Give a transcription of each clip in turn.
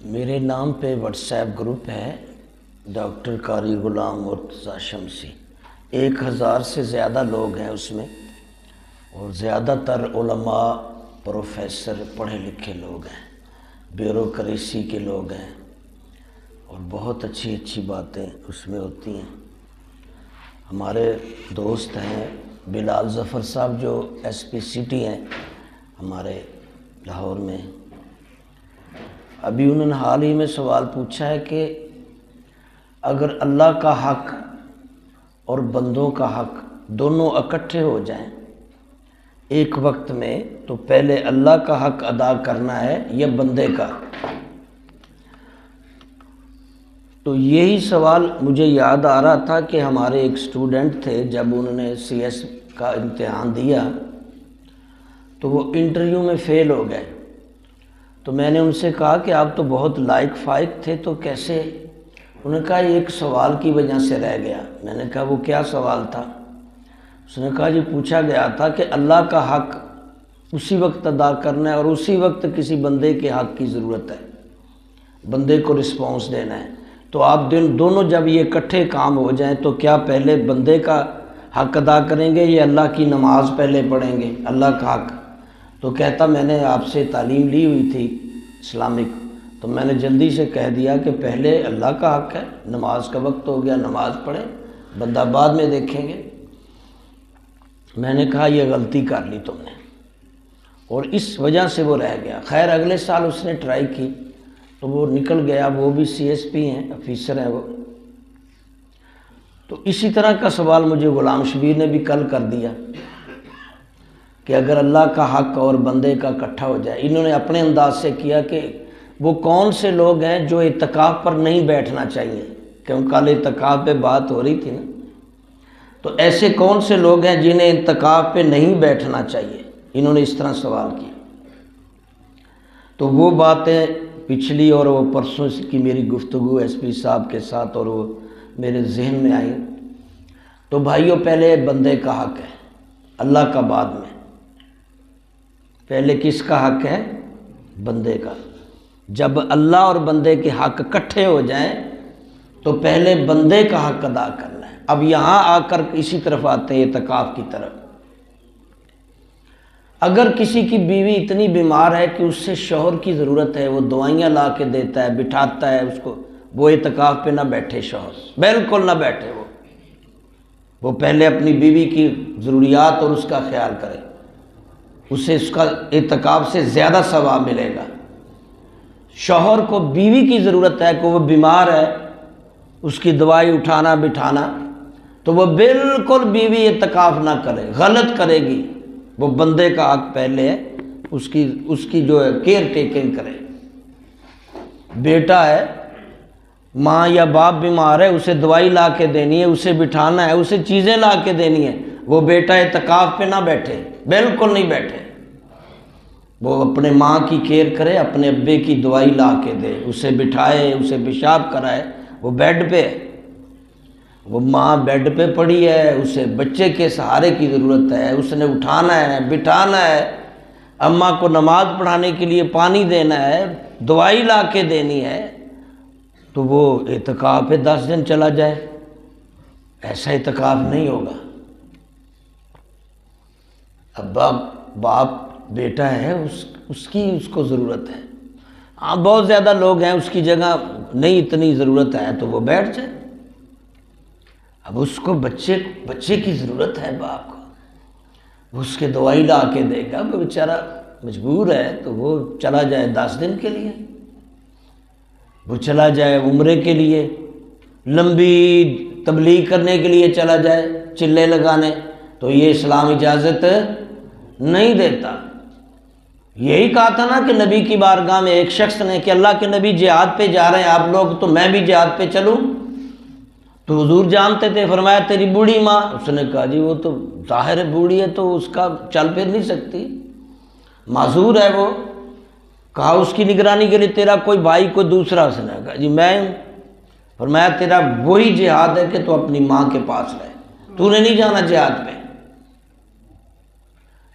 میرے نام پہ واٹس ایپ گروپ ہے ڈاکٹر قاری غلام مرتضیٰ شمسی۔ 1000 سے زیادہ لوگ ہیں اس میں، اور زیادہ تر علماء، پروفیسر، پڑھے لکھے لوگ ہیں، بیوروکریسی کے لوگ ہیں، اور بہت اچھی اچھی باتیں اس میں ہوتی ہیں۔ ہمارے دوست ہیں بلال ظفر صاحب جو ایس پی سٹی ہیں ہمارے لاہور میں، ابھی انہوں نے حال ہی میں سوال پوچھا ہے کہ اگر اللہ کا حق اور بندوں کا حق دونوں اکٹھے ہو جائیں ایک وقت میں، تو پہلے اللہ کا حق ادا کرنا ہے یا بندے کا؟ تو یہی سوال مجھے یاد آ رہا تھا کہ ہمارے ایک سٹوڈنٹ تھے، جب انہوں نے CS کا امتحان دیا تو وہ انٹرویو میں فیل ہو گئے۔ تو میں نے ان سے کہا کہ آپ تو بہت لائق فائق تھے، تو کیسے؟ انہوں نے کہا ایک سوال کی وجہ سے رہ گیا۔ میں نے کہا وہ کیا سوال تھا؟ اس نے کہا جی پوچھا گیا تھا کہ اللہ کا حق اسی وقت ادا کرنا ہے اور اسی وقت کسی بندے کے حق کی ضرورت ہے، بندے کو رسپانس دینا ہے، تو آپ دونوں جب یہ اکٹھے کام ہو جائیں تو کیا پہلے بندے کا حق ادا کریں گے یا اللہ کی نماز پہلے پڑھیں گے، اللہ کا حق؟ تو کہتا میں نے آپ سے تعلیم لی ہوئی تھی اسلامک، تو میں نے جلدی سے کہہ دیا کہ پہلے اللہ کا حق ہے، نماز کا وقت ہو گیا، نماز پڑھیں، بندہ بعد میں دیکھیں گے۔ میں نے کہا یہ غلطی کر لی تم نے، اور اس وجہ سے وہ رہ گیا۔ خیر اگلے سال اس نے ٹرائی کی تو وہ نکل گیا، وہ بھی CSP ہیں، آفیسر ہیں وہ۔ تو اسی طرح کا سوال مجھے غلام شبیر نے بھی کل کر دیا کہ اگر اللہ کا حق اور بندے کا اکٹھا ہو جائے۔ انہوں نے اپنے انداز سے کیا کہ وہ کون سے لوگ ہیں جو اعتکاف پر نہیں بیٹھنا چاہیے، کیونکہ کل اعتکاف پہ بات ہو رہی تھی نا، تو ایسے کون سے لوگ ہیں جنہیں اعتکاف پہ نہیں بیٹھنا چاہیے؟ انہوں نے اس طرح سوال کیا۔ تو وہ باتیں پچھلی اور وہ پرسوں کی میری گفتگو SP صاحب کے ساتھ اور وہ میرے ذہن میں آئی۔ تو بھائیوں پہلے بندے کا حق ہے، اللہ کا بعد میں۔ پہلے کس کا حق ہے؟ بندے کا۔ جب اللہ اور بندے کے حق اکٹھے ہو جائیں تو پہلے بندے کا حق ادا کرنا ہے۔ اب یہاں آ کر اسی طرف آتے ہیں اعتکاف کی طرف۔ اگر کسی کی بیوی اتنی بیمار ہے کہ اس سے شوہر کی ضرورت ہے، وہ دوائیاں لا کے دیتا ہے، بٹھاتا ہے اس کو، وہ اعتکاف پہ نہ بیٹھے، شوہر بالکل نہ بیٹھے، وہ پہلے اپنی بیوی کی ضروریات اور اس کا خیال کرے، اسے اس کا اعتکاف سے زیادہ ثواب ملے گا۔ شوہر کو بیوی کی ضرورت ہے کہ وہ بیمار ہے، اس کی دوائی اٹھانا بٹھانا، تو وہ بالکل بیوی اعتکاف نہ کرے، غلط کرے گی۔ وہ بندے کا حق پہلے ہے، اس کی جو ہے کیئر ٹیکنگ کرے۔ بیٹا ہے، ماں یا باپ بیمار ہے، اسے دوائی لا کے دینی ہے، اسے بٹھانا ہے، اسے چیزیں لا کے دینی ہے، وہ بیٹا اعتکاف پہ نہ بیٹھے، بالکل نہیں بیٹھے۔ وہ اپنے ماں کی کیئر کرے، اپنے ابے کی دوائی لا کے دے، اسے بٹھائے، اسے پیشاب کرائے۔ وہ بیڈ پہ، وہ ماں بیڈ پہ پڑی ہے، اسے بچے کے سہارے کی ضرورت ہے، اس نے اٹھانا ہے، بٹھانا ہے، اماں کو نماز پڑھانے کے لیے پانی دینا ہے، دوائی لا کے دینی ہے، تو وہ اعتکاف پہ 10 دن چلا جائے، ایسا اعتکاف نہیں ہوگا۔ ابا باپ بیٹا ہے، اس کو ضرورت ہے۔ ہاں بہت زیادہ لوگ ہیں، اس کی جگہ نہیں اتنی ضرورت ہے تو وہ بیٹھ جائے۔ اب اس کو بچے کی ضرورت ہے، باپ کو، وہ اس کے دوائی لا کے دے گا، وہ بیچارہ مجبور ہے، تو وہ چلا جائے 10 دن کے لیے، وہ چلا جائے عمرے کے لیے، لمبی تبلیغ کرنے کے لیے چلا جائے، چلے لگانے، تو یہ اسلام اجازت نہیں دیتا۔ یہی کہا تھا نا کہ نبی کی بارگاہ میں ایک شخص نے کہ اللہ کے نبی جہاد پہ جا رہے ہیں آپ لوگ، تو میں بھی جہاد پہ چلوں؟ تو حضور جانتے تھے، فرمایا تیری بوڑھی ماں؟ اس نے کہا جی وہ تو ظاہر ہے بوڑھی ہے، تو اس کا چل پھر نہیں سکتی، معذور ہے وہ۔ کہا اس کی نگرانی کے لیے تیرا کوئی بھائی، کوئی دوسرا؟ اس نے کہا جی میں ہوں۔ فرمایا تیرا وہی جہاد ہے کہ تو اپنی ماں کے پاس رہے، تو نے نہیں جانا جہاد پہ۔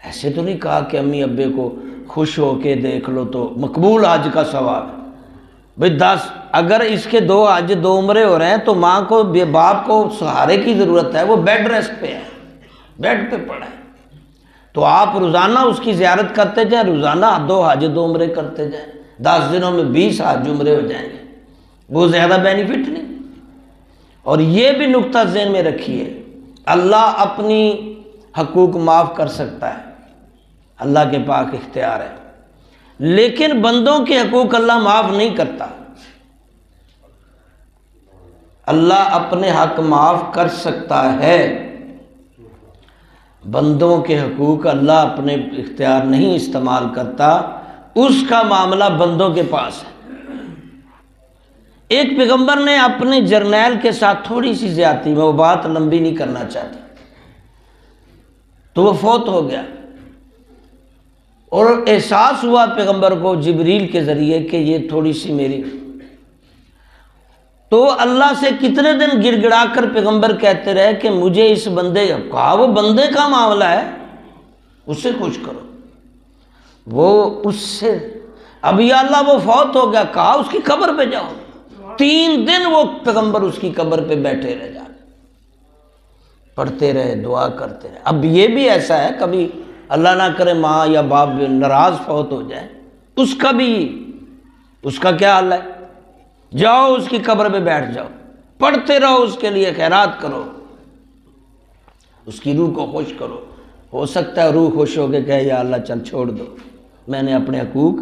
ایسے تو نہیں کہا کہ امی ابے کو خوش ہو کے دیکھ لو تو مقبول حج کا ثواب ہے۔ بھئی 10 اگر اس کے 2 حج 2 عمرے ہو رہے ہیں تو ماں کو باپ کو سہارے کی ضرورت ہے، وہ بیڈ ریسٹ پہ ہے، بیڈ پہ پڑا ہے، تو آپ روزانہ اس کی زیارت کرتے جائیں، روزانہ 2 حج 2 عمرے کرتے جائیں، 10 دنوں میں 20 حج عمرے ہو جائیں گے، وہ زیادہ بینیفٹ نہیں۔ اور یہ بھی نقطہ ذہن میں رکھیے، اللہ اپنی حقوق معاف کر سکتا ہے، اللہ کے پاک اختیار ہے، لیکن بندوں کے حقوق اللہ معاف نہیں کرتا۔ اللہ اپنے حق معاف کر سکتا ہے، بندوں کے حقوق اللہ اپنے اختیار نہیں استعمال کرتا، اس کا معاملہ بندوں کے پاس ہے۔ ایک پیغمبر نے اپنے جرنیل کے ساتھ تھوڑی سی زیادتی، میں وہ بات لمبی نہیں کرنا چاہتا، تو وہ فوت ہو گیا، اور احساس ہوا پیغمبر کو جبریل کے ذریعے کہ یہ تھوڑی سی میری، تو اللہ سے کتنے دن گڑ گڑا کر پیغمبر کہتے رہے کہ مجھے اس بندے، کہا وہ بندے کا معاملہ ہے، اس سے خوش کرو، وہ اس سے، اب یا اللہ وہ فوت ہو گیا، کہا اس کی قبر پہ جاؤ، 3 دن وہ پیغمبر اس کی قبر پہ بیٹھے رہ جا، پڑھتے رہے، دعا کرتے رہے۔ اب یہ بھی ایسا ہے، کبھی اللہ نہ کرے ماں یا باپ ناراض فوت ہو جائے، اس کا بھی، اس کا کیا حال ہے؟ جاؤ اس کی قبر پہ بیٹھ جاؤ، پڑھتے رہو، اس کے لیے خیرات کرو، اس کی روح کو خوش کرو، ہو سکتا ہے روح خوش ہو کے کہے یا اللہ چل چھوڑ دو، میں نے اپنے حقوق،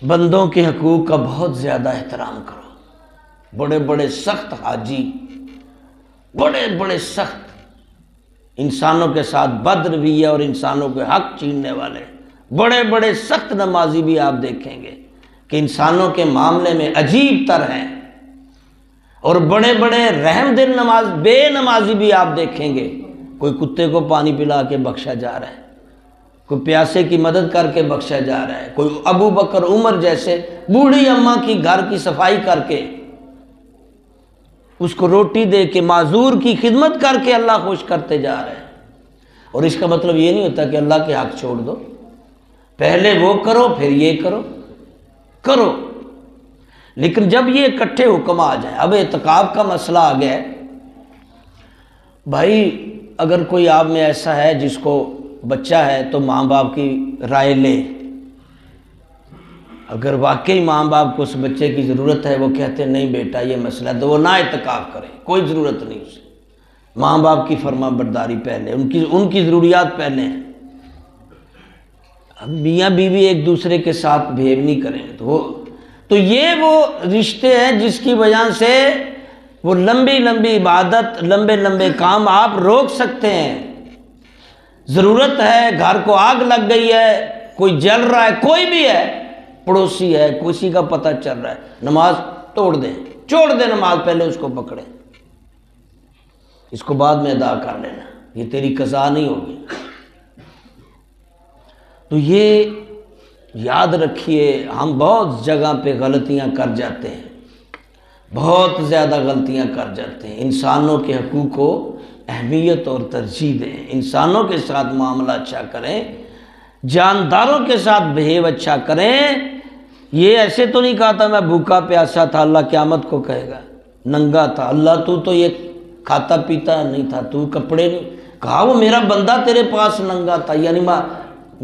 بندوں کے حقوق کا بہت زیادہ احترام کرو۔ بڑے بڑے سخت حاجی، بڑے بڑے سخت، انسانوں کے ساتھ بد رویہ اور انسانوں کے حق چھیننے والے، بڑے بڑے سخت نمازی بھی آپ دیکھیں گے کہ انسانوں کے معاملے میں عجیب تر ہیں، اور بڑے بڑے رحم دل بے نمازی بھی آپ دیکھیں گے، کوئی کتے کو پانی پلا کے بخشا جا رہا ہے، کوئی پیاسے کی مدد کر کے بخشا جا رہا ہے، کوئی ابو بکر عمر جیسے بوڑھی اماں کی گھر کی صفائی کر کے، اس کو روٹی دے کے، معذور کی خدمت کر کے اللہ خوش کرتے جا رہے ہیں۔ اور اس کا مطلب یہ نہیں ہوتا کہ اللہ کے حق چھوڑ دو، پہلے وہ کرو پھر یہ کرو، لیکن جب یہ اکٹھے حکم آ جائیں، اب اعتکاف کا مسئلہ آ گیا ہے، بھائی اگر کوئی آپ میں ایسا ہے جس کو بچہ ہے تو ماں باپ کی رائے لے، اگر واقعی ماں باپ کو اس بچے کی ضرورت ہے، وہ کہتے ہیں نہیں بیٹا یہ مسئلہ ہے، تو وہ نہ اعتکاف کرے، کوئی ضرورت نہیں اسے، ماں باپ کی فرما برداری پہلے، ان کی ضروریات پہلے ہیں۔ اب میاں بیوی ایک دوسرے کے ساتھ بہیو نہیں کریں تو یہ وہ رشتے ہیں جس کی وجہ سے وہ لمبی لمبی عبادت، لمبے لمبے کام آپ روک سکتے ہیں۔ ضرورت ہے، گھر کو آگ لگ گئی ہے، کوئی جل رہا ہے، کوئی بھی ہے، پڑوسی ہے، کسی کا پتہ چل رہا ہے، نماز چھوڑ دیں نماز، پہلے اس کو پکڑیں، اس کو بعد میں ادا کر لینا، یہ تیری قضا نہیں ہوگی۔ تو یہ یاد رکھیے، ہم بہت جگہ پہ غلطیاں کر جاتے ہیں، بہت زیادہ غلطیاں کر جاتے ہیں۔ انسانوں کے حقوق کو اہمیت اور ترجیح دیں، انسانوں کے ساتھ معاملہ اچھا کریں، جانداروں کے ساتھ بہیو اچھا کریں۔ یہ ایسے تو نہیں کہا تھا میں بھوکا پیاسا تھا، اللہ قیامت کو کہے گا ننگا تھا، اللہ تو یہ کھاتا پیتا نہیں تھا، تو کپڑے نہیں، کہا وہ میرا بندہ تیرے پاس ننگا تھا، یعنی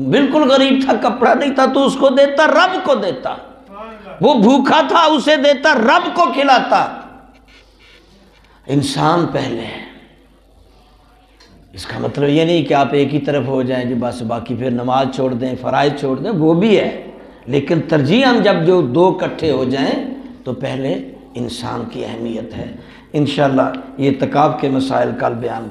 بالکل غریب تھا، کپڑا نہیں تھا، تو اس کو دیتا، رب کو دیتا، وہ بھوکا تھا اسے دیتا، رب کو کھلاتا۔ انسان پہلے ہے، اس کا مطلب یہ نہیں کہ آپ ایک ہی طرف ہو جائیں جی بس باقی پھر نماز چھوڑ دیں، فرائض چھوڑ دیں، وہ بھی ہے، لیکن ترجیح ہم جب جو 2 اکٹھے ہو جائیں تو پہلے انسان کی اہمیت ہے۔ انشاءاللہ یہ اعتکاف کے مسائل کل بیان